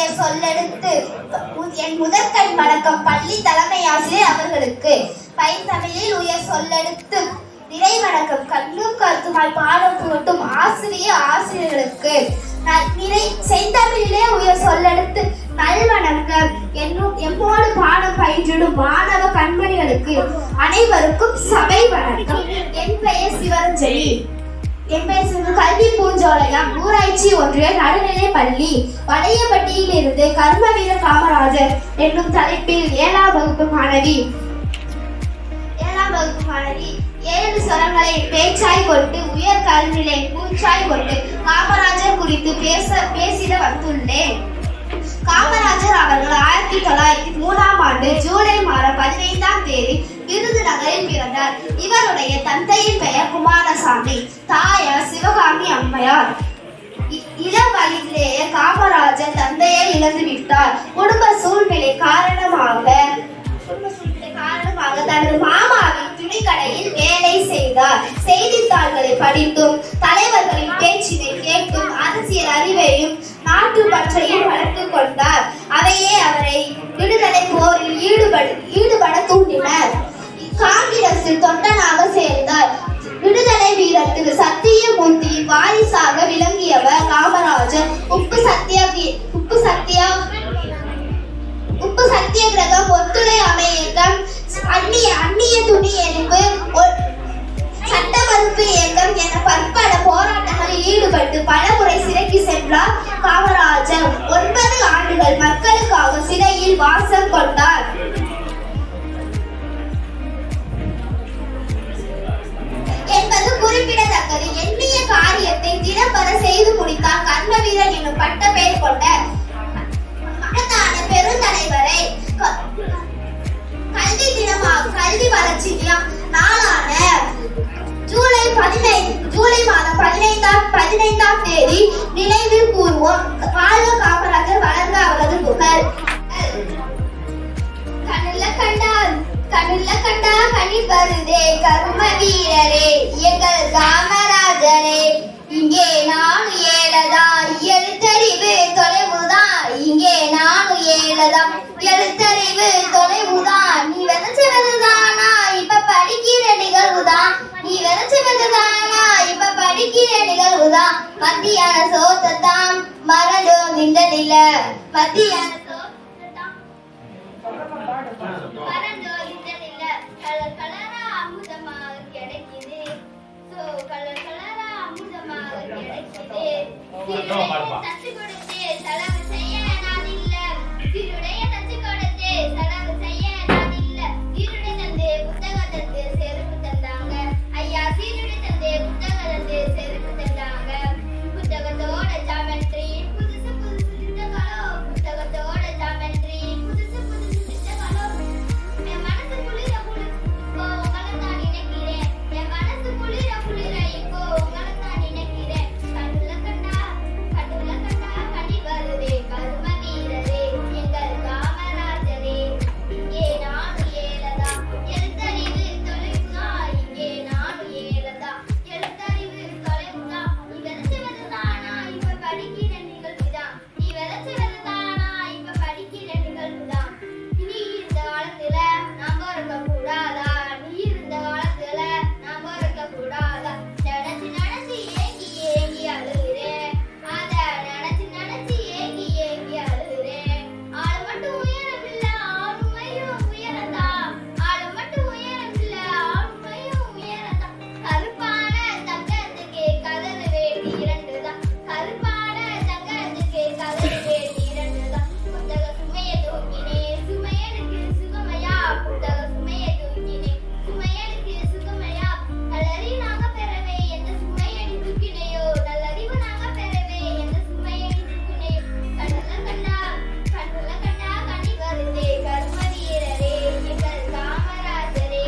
உயர் சொல்லெடுத்து என் முதற்கண் வணக்கம் பள்ளி தலைமை ஆசிரியர் அவர்களுக்கு. பைந்தமிழில் உயர் சொல்லெடுத்து நிறை வணக்கம் கண்ணும் கருத்துமாய் பாடம் புகட்டும் ஆசிரியர்களுக்கு. செந்தமிழிலே உயர் சொல்லெடுத்து நல்வணக்கம் எம்மோடு பாடம் பயின்றிடும் மாணவ கண்மணிகளுக்கு அனைவருக்கும் சபை வணக்கம். என் பெயர் சிவரஞ்சலி. என் பெயர் கல்வி பூஞ்சோலையம் ஊராட்சி ஒன்றிய நடுநிலை பள்ளி வளையப்பட்டியில் இருந்து கர்மவீர காமராஜர் என்னும் தலைப்பில் 7ஆம் வகுப்பு மாணவி 7 சொரங்களை பேச்சாய் கொண்டு உயர் கல்வியை மூச்சாய் கொண்டு காமராஜர் குறித்து பேசிட வந்துள்ளேன். காமராஜர் அவர்கள் 1903ஆம் ஆண்டு ஜூலை மாதம் 15ஆம் தேதி விருதுநகரில் பிறந்தார். இவருடைய தந்தையின் பெயர் குமாரசாமி, தாயார் சிவகாமி அம்மையார். இளம் வயதிலேயே காமராஜர் தந்தையை இழந்து விட்டார். குடும்ப சூழ்நிலை காரணமாக தனது மாமாவின் துணிக்கடையில் வேலை செய்தார். செய்தித்தாள்களை படித்தும் தலைவர்களின் பேச்சினை கேட்டும் அரசியல் அறிவையும் நாட்டு பற்றையும் வளர்த்துக் கொண்டார். அவையே அவரை விடுதலை போரில் ஈடுபட தூண்டினர். காங்கிரஸில் தொண்டனாக சேர்ந்தார். விடுதலை வீரர் திரு சத்தியமூர்த்தியின் வாரிசாக விளங்கியவர் காமராஜர். உப்பு சத்தியாகிரகம், ஒத்துழையாமை இயக்கம், அந்நிய துணி எரிப்பு, சட்ட மறுப்பு இயக்கம் என பற்பல போராட்டங்களில் ஈடுபட்டு பலமுறை சிறைக்கு சென்றார் காமராஜர். 9 ஆண்டுகள் மக்களுக்காக சிறையில் வாசம் கொண்டார். என்பது குறிப்பிடத்தக்கது. எண்ணிய காரியத்தை திறம்பட செய்து முடித்தார். கர்மவீரர் என்னும் பட்ட பெயர் கொண்ட மகத்தான பெருந்தலைவரை கல்வி வளர்ச்சி நாளான ஜூலை மாதம் 15ஆம் தேதி நினைவில் கூறுவோம். வாழ்க காமராஜர், வளர்க அவரது புகழ். கண்ணுல கண்டா கனி வருதே கர்ம வீரரே எங்கள் காமராஜரே. இங்கே நான் ஏழதான் எழுத்தறிவு தொலைவுதான். இங்கே நான் ஏழதான் எழுத்தறிவு தொலைவுதான். நீ விதைச்சவதுதானா இப்ப படிக்கிற நிகழ்வுதான். நீ விதைச்சவதுதானா இப்ப படிக்கிற நிகழ்வுதான். மத்தியான சோத்தத்தான் மறந்தோம் இந்த நில. மத்தியான கலரா அமுதமாக கிடைக்குது. கலரா அமுதமாக கிடைக்குது. தச்சு கொடுத்து செலவு செய்ய நான் இல்ல. திருடைய தச்சு கொடுத்து செலவு செய்ய நான் இல்ல. சீருடை தந்து புத்தகம் தந்து செருப்பு தந்தாங்க ஐயா. சீருடை தந்து புத்தகம் தந்து செருப்பு தந்தாங்க. புத்தகத்தோட ஜாமெட்ரி புதுசு புத்தகம். புத்தகத்தோட ஜாமெட்ரி புதுசு புத்தகம். என் மனசு குளிர இப்போ உங்களை தான் நினைக்கிறேன். என் மனசு குளிர இப்போ உங்களை தான் நினைக்கிறேன். கண்ணுல கண்டா கனி வருதே கர்ம வீரரே எங்கள் காமராஜரே. இங்கே நான் ஏழதா எழுத்தறிவு தொலைவுதா. இங்கே நான் ஏழதா எழுத்தறிவு தொலைவுதா. நீ விதைச்சவதுதானா இப்ப படிக்கிற நிகழ்வுதான். நீ விதைச்சவதுதானா இப்ப படிக்கிற நிகழ்வுதான். நீ இருந்த காலத்துல நாம இருக்க கூடாதா. நீ இருந்த காலத்துல நாம இருக்க கூடாதா. நினைச்சு ஏங்கி அழுகிறேன். அத நினைச்சு ஏங்கி அழுகிறேன். ஆளு மட்டும் உயரமில்ல ஆளுமையும் உயரத்தான். ஆளு மட்டும் உயரமில்ல ஆளுமையும் உயரத்தான். கருப்பான தங்கத்துக்கு கதறு வேண்டி 2 தான். கருப்பான தங்கத்துக்கு கதறு வேண்டி 2 தான். புத்தக சுமைய தூக்கினே சுமையனுக்கு சுகமையா. புத்தக சுமைய தூக்கினே சுமையனுக்கு சுகமையா. நல்லறி நாங்க பெறவே எந்த சுமையடி தூக்கினையோ. நல்லறிவு நாங்க பெறவே எந்த சுமையடி தூக்கினையோ. கண்ணுல கண்டா கனி வருதே கர்ம வீரரே எங்கள் காமராஜரே.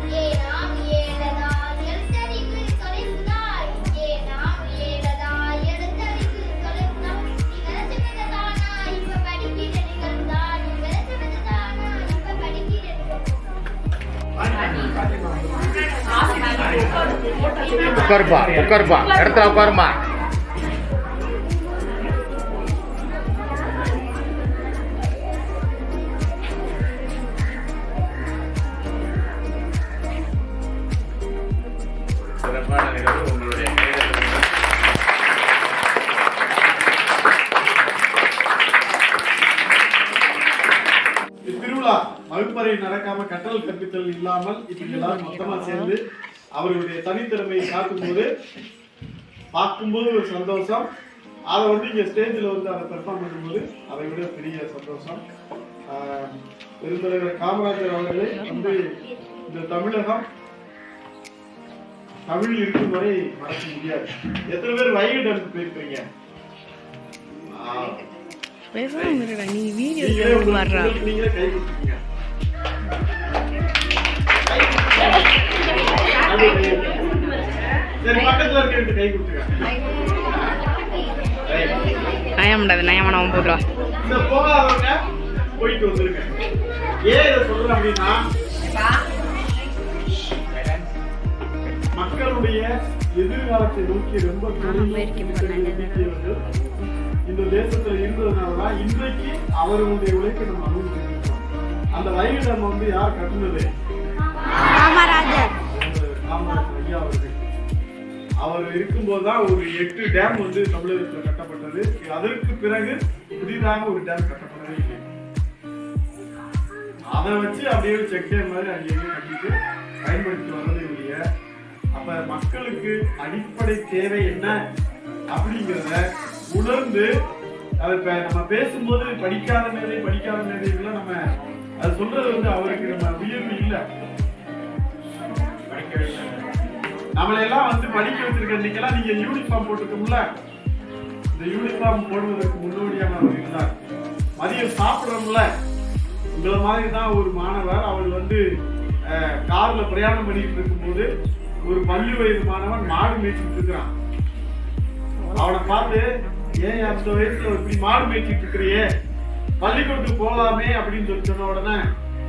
இங்கே நான் ஏழதா எழுத்தறிவு தொலைவுதா. இங்கே நான் ஏழதா எழுத்தறிவு தொலைவுதா. நீ விதைச்சவதுதானா இப்ப படிக்கிற நிகழ்வுதா. நீ விதைச்சவதுதானா இப்ப படிக்கிற உட்காருப்பா இடத்துல உட்காருமா. இல்லாமல் இப்படி எல்லாரும் மொத்தமா சேர்ந்து அவர்களுடைய தனித்திறமையை பார்க்கும்போது ஒரு சந்தோஷம். அதை வந்து இங்க ஸ்டேஜில் வந்து அதை பெர்ஃபார்ம் பண்ணும்போது அதை விட பெரிய சந்தோஷம். பெருந்தலைவர் காமராஜர் அவர்களை வந்து இந்த தமிழகம் தமிழ் இருக்கும் வரை மறக்க முடியாது. எத்தனை பேர் வைகை டேமுக்கு போயிருக்கீங்க? நீங்களே கை கொடுத்துருக்கீங்க. சரி, பக்கத்துல இருக்க கை கொடுத்துருக்காங்க. இந்த போகாதவங்க போயிட்டு வந்துருங்க. ஏன் இதை சொல்றேன் அப்படின்னா, மக்களுடைய எதிர்காலத்தை நோக்கி ரொம்ப இந்த தேசத்துல இருந்ததுனாலதான் இன்றைக்கு அவர்களுடைய உழைப்பை நம்ம அனுபவிச்சிருக்கோம். அந்த வைகை டேம் வந்து யார் கட்டுனது? காமராஜர் ஐயா அவர்கள். அவர் இருக்கும்போதுதான் ஒரு 8 டேம் வந்து தமிழகத்தில் கட்டப்பட்டது. அதற்கு பிறகு புதிதாக ஒரு டேம் கட்டப்படவே இல்லை. அதை வச்சு அப்படியே செக் டேம் மாதிரி அங்கேயே கட்டிட்டு பயன்படுத்தி வர்றதே இல்லைய. அப்ப மக்களுக்கு அடிப்படை தேவை என்ன அப்படிங்கிறத உணர்ந்து அதை நம்ம பேசும்போது படிக்காத மேதைகள்லாம் நம்ம அது சொல்றது வந்து அவருக்கு நம்ம உயர்வு இல்லை. நம்மளெல்லாம் வந்து படிக்க வச்சிருக்க இன்னைக்கெல்லாம் நீங்க யூனிஃபார்ம் போட்டுக்கோம்ல, இந்த யூனிஃபார்ம் போடுவதற்கு முன்னோடியாக அவர் இருந்தார். மதியம் சாப்பிடுறோம்ல, உங்களை மாதிரி தான் ஒரு மாணவர். அவர் வந்து கார்ல பிரயாணம் பண்ணிட்டு இருக்கும்போது ஒரு பள்ளி வயது மாணவன் மாடு மேய்ச்சிட்டு இருக்கிறான். அவனை பார்த்து, ஏன் அந்த வயசுல இப்படி மாடு மேய்ச்சிட்டு இருக்கிறியே, பள்ளிக்கூடத்துக்கு போகலாமே அப்படின்னு சொல்லி சொன்ன உடனே,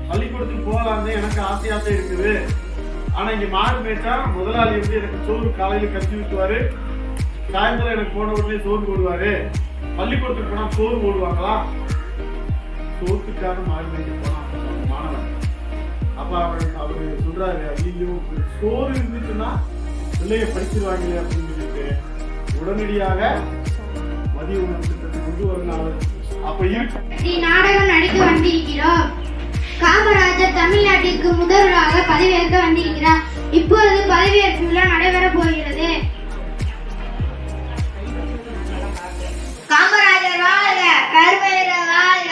பள்ளிக்கூடத்துக்கு போகலாமே எனக்கு ஆசையாக இருக்குது, ஆனா இங்க மாடு மேய்ச்சா முதலாளி வந்து எனக்கு சோறு காலையில கட்டி விட்டுவாரு, சாயந்தரம் எனக்கு போன உடனே சோறு போடுவாரு, பள்ளிக்கூடத்துக்கு போனா சோறு போடுவாங்களா? சோத்துக்காக மாடு மேய்க்க போனான் மாணவன். அப்ப அவரு சொல்றாரு, ஐயோ சோறு இருந்துச்சுன்னா பிள்ளைய படிச்சிருவாங்களே அப்படின்னு சொல்லிட்டு உடனடியாக மதிய உணவு திட்டத்தை கொண்டு வரனால அப்ப இருக்கு. நாடகம் நடித்து வந்திருக்கிறோம். காமராஜர் தமிழ்நாட்டிற்கு முதல்வராக பதவியேற்க வந்திருக்கிறார். இப்பொழுது பதவியேற்பு விழா நடைபெற போகிறது. காமராஜர் வாழ்க, கருமையர் வாழ்க.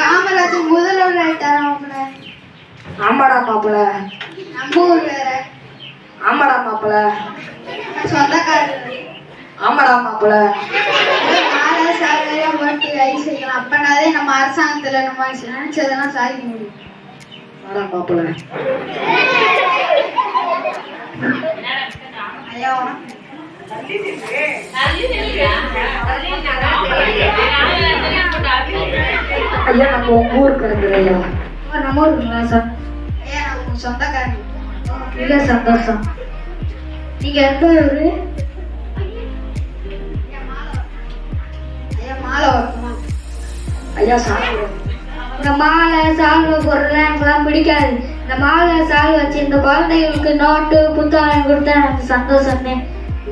காமராஜர் முதல்வர் ஆயிட்டாரா? ஆமாடா மாப்பிள. நம்ம ஊர் வேற. ஆமாடா மாப்பிள. சொந்தக்காரர். ஆமாடா மாப்பிள. அப்பனாதே நம்ம அரசாங்கத்துல நம்ம நினைச்சதெல்லாம் சாதிக்க முடியும். ஆடா மாப்பிள. ஐயா ஐயா நம்ம உங்க ஊருக்கு இருக்கிறையா? நம்ம ஊருங்களா சார்? ஐயா நம்ம சொந்தக்காரங்க. இல்ல சந்தோஷம். நீங்க எந்த ஊரு? மாலை வரணுமா? ஐயா சாப்பிடுவோம். இந்த மாலை சால்வை போடுறதுலாம் எனக்குலாம் பிடிக்காது. இந்த மாலை சால்வை வச்சு இந்த குழந்தைகளுக்கு நோட்டு புத்தகம் கொடுத்தா எனக்கு சந்தோஷமே.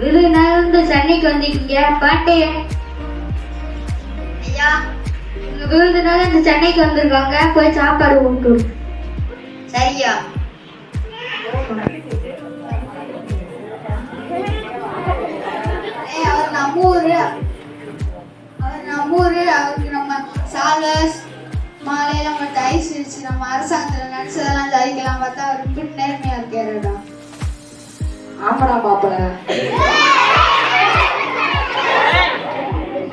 விருதுநகர்ந்து சென்னைக்கு வந்துட்டீங்க பாட்டே. ஐயா விருதுநகர் இந்த சென்னைக்கு வந்திருக்காங்க, போய் சாப்பாடு ஊட்டு. சரியா? அவர் நம்ம ஊரு, அவருக்கு நம்ம சாலை மாலையெல்லாம் மட்டும் ஐஸ் வச்சு நம்ம அரசாங்கத்தில் நினைச்சதெல்லாம் சாதிக்கலாம் பார்த்தா அவர் ரொம்ப நேர்மையா இருக்காருடா. ஆமாடா மாப்பிள.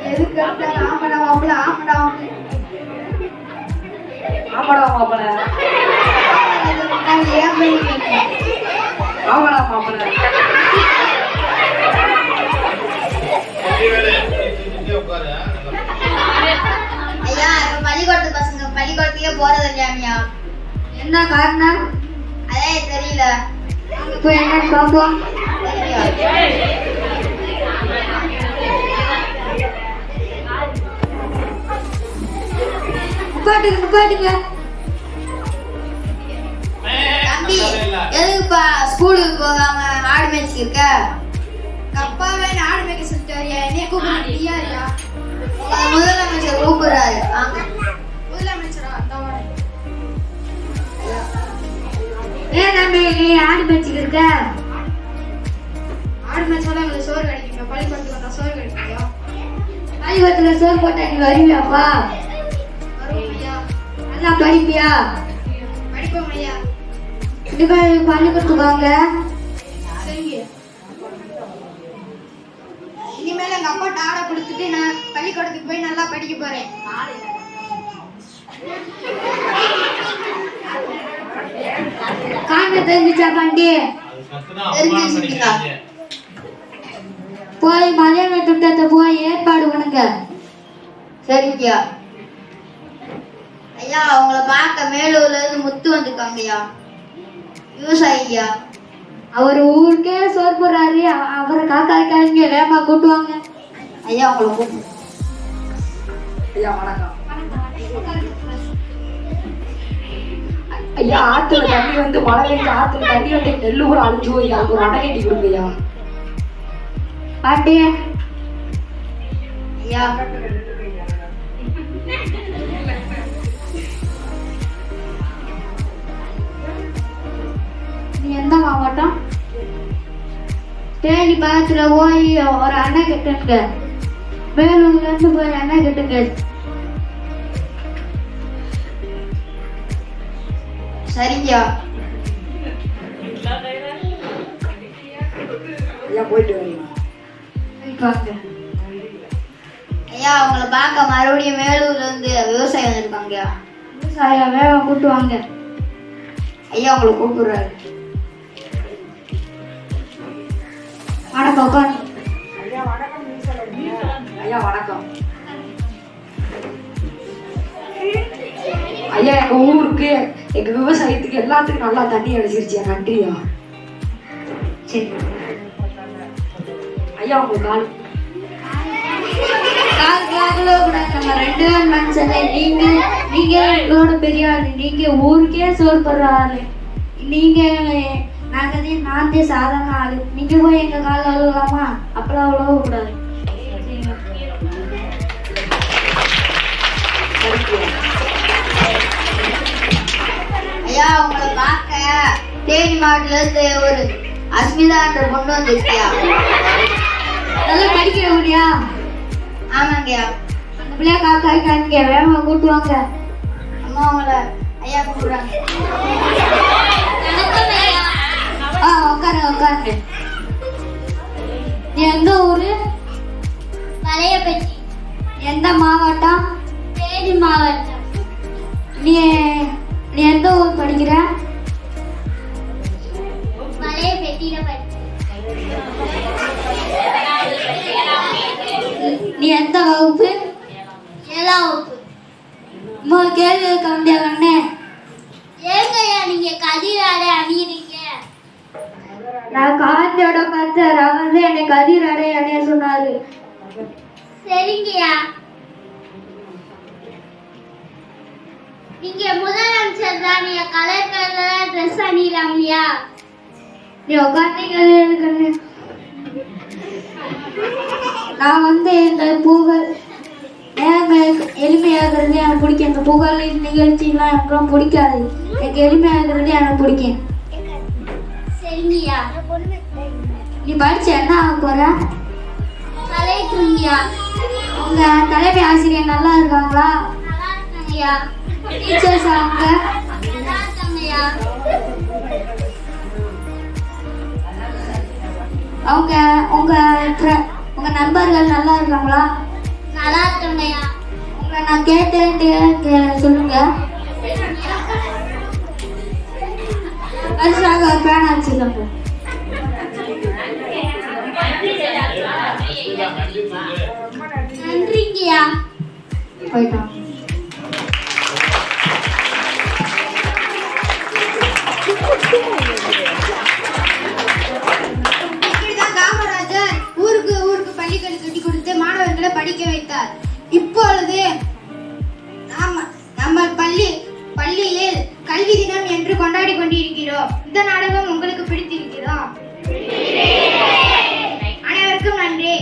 எதுக்கு ஆமாடா மாப்பிள, ஆமாடா ஆமாடா மாப்பிள. ஆமாடா மாப்பிள. ஐயா பள்ளிக்கூடத்து பசங்க பள்ளிக்கூடத்துக்கே போறது இல்லையா? என்ன காரணம்? அதே தெரியல. இப்போ என்ன பார்ப்போம். நிப்பாட்டுங்க. தம்பி எதுக்குப்பா ஸ்கூலுக்கு போகாம ஆடு மேய்ச்சி இருக்க? அப்பாவே ஆடு மேய்க்க சொல்லிட்டு என்னைய கூப்பிட்டு முதலமைச்சர் கூப்பிடுறாரு. முதலமைச்சரா ஏன் தம்பி நீ ஆடு மேய்ச்சிட்டு இருக்க? ஆடு மேட்சால எங்களுக்கு சோறு கிடைக்குங்க. பள்ளிக்கூடத்துக்கு வந்தா சோறு கிடைக்குங்க. பள்ளிக்கூடத்துல சோறு போட்டா நீ வருவியாப்பா? வருவோம் ஐயா. நல்லா படிப்பியா? படிப்போம் ஐயா. இனிமேல் பள்ளிக்கூடத்துக்கு வாங்க. சரிங்க. இனிமேல் எங்க அப்பா ஆடை கொடுத்துட்டு நான் பள்ளிக்கூடத்துக்கு போய் நல்லா படிக்க போறேன். காண தெரிஞ்சுச்சா பாண்டி? போய் மதியான திட்டத்தை போய் ஏற்பாடு பண்ணுங்க. சரிங்கய்யா. ஐயா உங்களை பார்க்க மேலூர்ல இருந்து முத்து வந்திருக்காங்க ஐயா. விவசாயியா. அவர் ஊருக்கே சோறு போடுறாரு. அவரை காக்காய்க்காங்க வேமா கூட்டுவாங்க. ஐயா உங்களை கூப்பிடு. ஐயா வணக்கம். ஐயா ஆத்துல தண்ணி வந்து மழை பெஞ்சு ஆத்துல தண்ணி வந்து நெல்லு கூட அழிஞ்சு போய் அதுக்கு ஒரு அணை கட்டி கொடுங்க ஐயா. பாண்டி ஐயா நீ எந்த மாவட்டம்? தேனி பக்கத்துல போய் ஒரு அணை கட்டுங்க. வேலூர்ல இருந்து போய் அணை கட்டுங்க. சரிங்கய்யா. ஐயா போயிட்டு வரீங்க. வாங்க. ஐயா உங்களை பார்க்க மறுபடியும் மேலூர்ல இருந்து விவசாயி வந்திருக்காங்கய்யா. விவசாய வேகம் கூட்டுவாங்க. ஐயா உங்களை கூப்பிடுறாரு. வணக்கம் உட்காந்து. ஐயா வணக்கம். ஐயா எங்க ஊருக்கு எங்க விவசாயத்துக்கு எல்லாத்துக்கும் நல்லா தண்ணி அடிச்சிருச்சியா. நன்றியா. சரி. ஐயா உங்க கால் கால கூட நம்ம 2 பேர் மனுஷனே. நீங்க எங்களோட பெரிய ஆளு. நீங்க ஊருக்கே சோறு போடுற ஆளு. நீங்க நான் சாதாரண ஆளு. நீங்க போய் எங்க கால அழுகலாமா? அப்பெல்லாம் அவ்வளோ கூடாது. ஐயா உங்களை பார்க்க தேனி மாவட்டத்துல இருந்து ஒரு அஸ்மிதான்ற பொண்ணு வந்துருக்கியா. நல்லா படிக்கிற முடியா? ஆமாங்கய்யா. அந்த பிள்ளைய காக்காய்க்காங்க வேகமா கூட்டுவாங்க. அம்மா உங்களை ஐயா கூப்பிடுறாங்க. உட்காருங்க. நீ எந்த ஊரு? பழையப்பட்டி. எந்த மாவட்டம்? தேனி மாவட்டம். நீ நீ எந்த ஊர் படிக்கிற? பழையப்பட்டியில படிக்கிறேன். நீ எந்த வகுப்பு? 7ஆம் வகுப்பு. கேள்வி கண்டியாங்கண்ணே. ஏங்கய்யா நீங்க கதிராடை அணியிறீங்க? நான் காந்தியோட கத்தர். அவர் வந்து என்னை கதிராடை அணிய சொன்னாரு. சரிங்கய்யா. நீங்க முதலமைச்சர் தான். நீங்க கலர் கலரா ட்ரெஸ் அணியலாம்லையா? நீ உட்காந்தீங்களே இருக்குன்னு. நான் வந்து இந்த புகழ் எளிமையாகிறது எனக்கு பிடிக்கும். இந்த புகழ் நிகழ்ச்சிலாம் எனக்கு ரொம்ப பிடிக்காது. எனக்கு எளிமையாகிறது எனக்கு பிடிக்கும். சரிங்கய்யா. நீ படிச்சு என்ன ஆக போற? கலைக்குங்கய்யா. உங்க தலைமை ஆசிரியர் நல்லா இருக்காங்களா? நல்லா இருக்காங்கய்யா. டீச்சர்ஸ் அவங்க நல்லா இருக்காங்கய்யா. அவங்க உங்க உங்க நண்பர்கள் நல்லா இருக்காங்களா? நல்லா இருக்காங்கய்யா. உங்களை நான் கேட்டேன் சொல்லுங்க. பரிசாக பேனா வச்சுக்கோங்க. நன்றிங்கய்யா. போயிட்டான். இப்படிதான் காமராஜர் ஊருக்கு ஊருக்கு பள்ளிக்கூடம் கட்டி கொடுத்து மாணவர்களை படிக்க வைத்தார். இப்பொழுது நம்ம பள்ளியில் கல்வி தினம் என்று கொண்டாடி கொண்டிருக்கிறோம். இந்த நாடகம் உங்களுக்கு பிடித்திருக்கிறதா? அனைவருக்கும் நன்றி.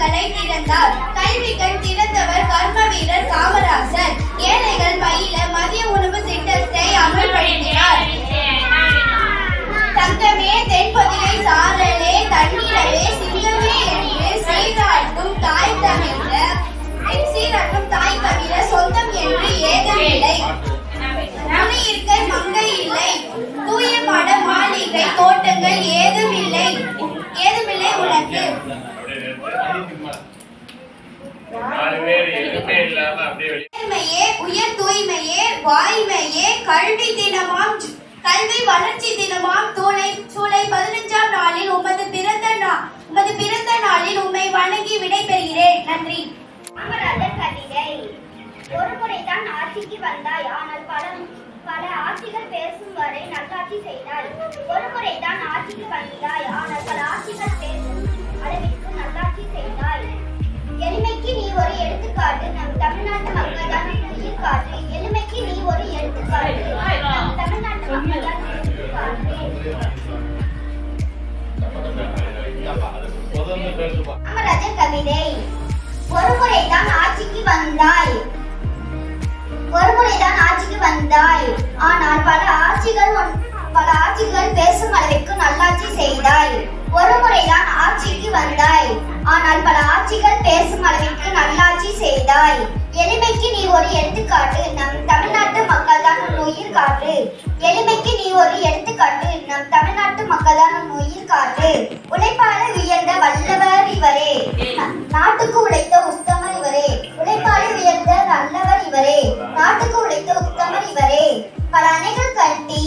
கண்களை திறந்தார். கல்வி கண் திறந்தவர் கர்ம வீரர் காமராசர். ஏழைகள் பயில மதிய உணவு திட்டத்தை அமல்படுத்தினார். தங்கமே தென்பதிலை சாரலே தண்ணீரவே சிங்கமே என்று சீராட்டும் தாய் தவிர சொந்தம் என்று ஏதமில்லை. முனியிருக்கை மங்கை இல்லை, தூய மட மாளிகை தோட்டங்கள் ஏதுமில்லை உனக்கு. நேர்மையே உயர் தூய்மையே வாய்மையே கல்வி வளர்ச்சி தினமாம் ஜூலை 15ஆம் நாளில் உமது பிறந்த நாளில் உம்மை வணங்கி விடை பெறுகிறேன். நன்றி. காமராஜர் கவிதை. ஒரு முறைதான் ஆட்சிக்கு வந்தாய், ஆனால் பல ஆட்சிகள் பேசும் வரை நல்லாட்சி செய்தாய். ஒரு முறைதான் ஆட்சிக்கு வந்தாய், ஆனால் பல ஆட்சிகள் பேசும் அளவிற்கு நல்லாட்சி செய்தாய். எளிமைக்கு நீ ஒரு எடுத்துக்காட்டு, நம் தமிழ்நாட்டு மக்கள் தான் உயிர் காட்டு. எளிமைக்கு நீ ஒரு எடுத்துக்காட்டு, நம் தமிழ்நாட்டு மக்கள் தான் உயிர் காட்டு. காமராஜர் கவிதை. ஒரு முறைதான் ஆட்சிக்கு வந்தாய், ஆனால் பல ஆட்சிகள் பேசும் அளவிற்கு நல்லாட்சி செய்தாய். ஒரு முறைதான் ஆட்சிக்கு வந்தாய், ஆனால் பல ஆட்சிகள் பேசும் அளவிற்கு நல்லாட்சி செய்தாய். எளிமைக்கு நீ ஒரு எடுத்துக்காட்டு, நம் தமிழ்நாட்டு மக்கள் தான் உன் உயிர் காட்டு. எளிமைக்கு நீ ஒரு எடுத்துக்காட்டு, நம் தமிழ்நாட்டு மக்கள் தான் உன் உயிர் காட்டு. உழைப்பாளர் உயர்ந்த வல்லவர் இவரே, நாட்டுக்கு உழைத்த உத்தமர் இவரே. உழைப்பாளர் உயர்ந்த நல்லவர் இவரே, நாட்டுக்கு உழைத்த உத்தமர் இவரே. பல அணைகள் கட்டி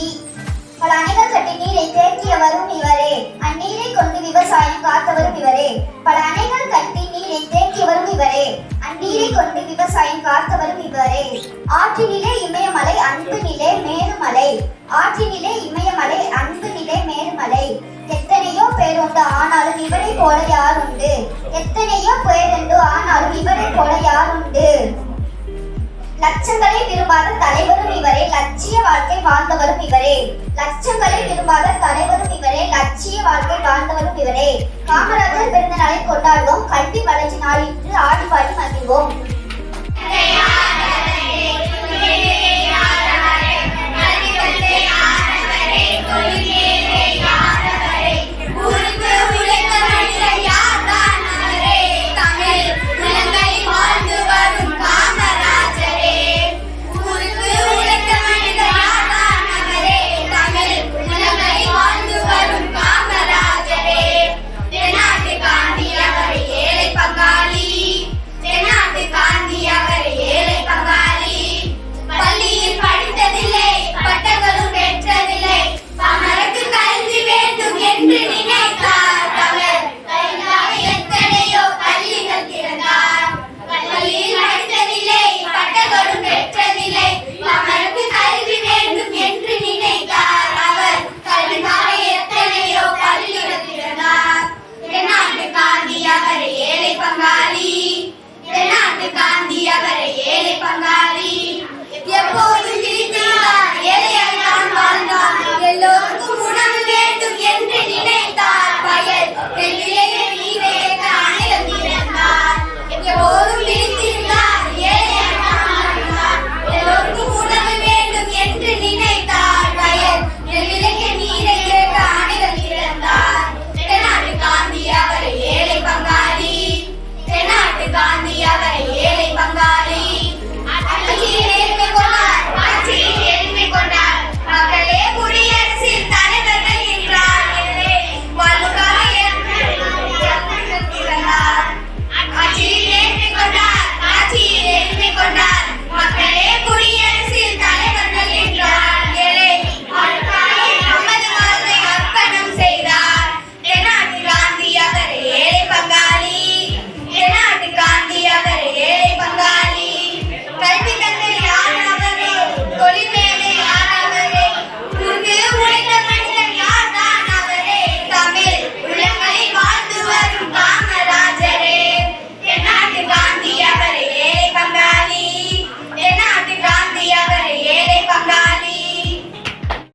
நீரை தேக்கியவரும் இவரே, அந்நீரை கொண்டு விவசாயம் காத்தவரும் இவரே. பல அணைகள் கட்டி நீரை தேக்கியவரும் இவரே, அந்நீரை கொண்டு விவசாயம் காத்தவரும் இவரே. ஆற்றினிலே இமயமலை அன்பு நிலை மேருமலை, ஆற்றினிலே இமயமலை அன்பு நிலை மேருமலை. எத்தனையோ பேருண்டு ஆனாலும் இவரை போல யாருண்டு, எத்தனையோ பேருண்டு ஆனாலும் இவரை போல யாருண்டு. லட்சங்களை விரும்பாத தலைவரும் இவரே, லட்சிய வாழ்க்கை வாழ்ந்தவரும் இவரே. லட்சங்களை விரும்பாத தலைவரும் இவரே, லட்சிய வாழ்க்கை வாழ்ந்தவரும் இவரே. காமராஜர் பிறந்த நாளை கொண்டாடுவோம், கல்வி வளர்ச்சி நாள் இன்று ஆடி பாடி மகிழ்வோம்.